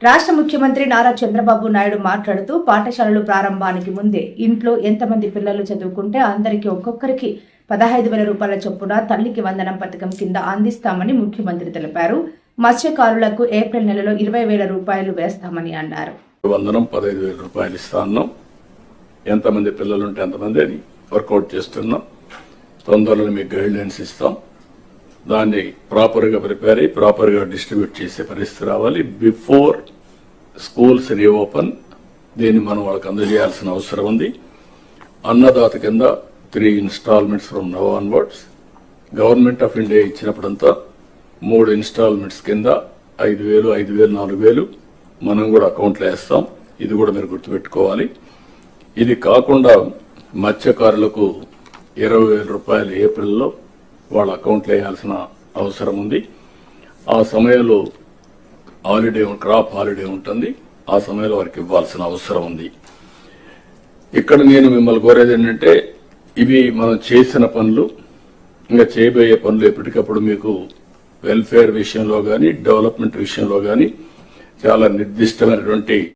రాష్ట్ర ముఖ్యమంత్రి నారా చంద్రబాబు నాయుడు మాట్లాడుతూ పాఠశాలలు ప్రారంభానికి ముందే ఇంట్లో ఎంతమంది పిల్లలు చదువుకుంటే అందరికీ ఒక్కొక్కరికి 15,000 రూపాయల చొప్పున తల్లికి వందనం పథకం కింద అందిస్తామని ముఖ్యమంత్రి తెలిపారు. మత్స్యకారులకు ఏప్రిల్ నెలలో 20,000 రూపాయలు వేస్తామని అన్నారు. వందనం 15,000 రూపాయలు ఇస్తాను. ఎంతమంది పిల్లలుంటే ఎంతమంది అని వర్కౌట్ చేస్తున్నాం. తొందరలో మీకు గైడ్లైన్స్ ఇస్తాం. దాన్ని ప్రాపర్ గా ప్రిపేర్ అయ్యి ప్రాపర్ గా డిస్ట్రిబ్యూట్ చేసే పరిస్థితి రావాలి. బిఫోర్ స్కూల్స్ రీఓపెన్ దీన్ని మనం వాళ్ళకి అందజేయాల్సిన అవసరం ఉంది. అన్నదాత కింద 3 installments from now onwards. Government of India ఇచ్చినప్పుడంతా 3 ఇన్స్టాల్మెంట్స్ కింద 5,000, 5,000, 4,000 మనం కూడా అకౌంట్లో వేస్తాం. ఇది కూడా మీరు గుర్తుపెట్టుకోవాలి. ఇది కాకుండా మత్స్యకారులకు 20,000 రూపాయలు ఏప్రిల్లో వాళ్ళ అకౌంట్లో వేయాల్సిన అవసరం ఉంది. ఆ సమయంలో క్రాప్ హాలిడే ఉంటుంది. ఆ సమయంలో వారికి ఇవ్వాల్సిన అవసరం ఉంది. ఇక్కడ నేను మిమ్మల్ని కోరేది ఏంటంటే, ఇవి మనం చేసిన పనులు, ఇంకా చేయబోయే పనులు ఎప్పటికప్పుడు మీకు వెల్ఫేర్ విషయంలో కానీ డెవలప్మెంట్ విషయంలో కానీ చాలా నిర్దిష్టమైనటువంటి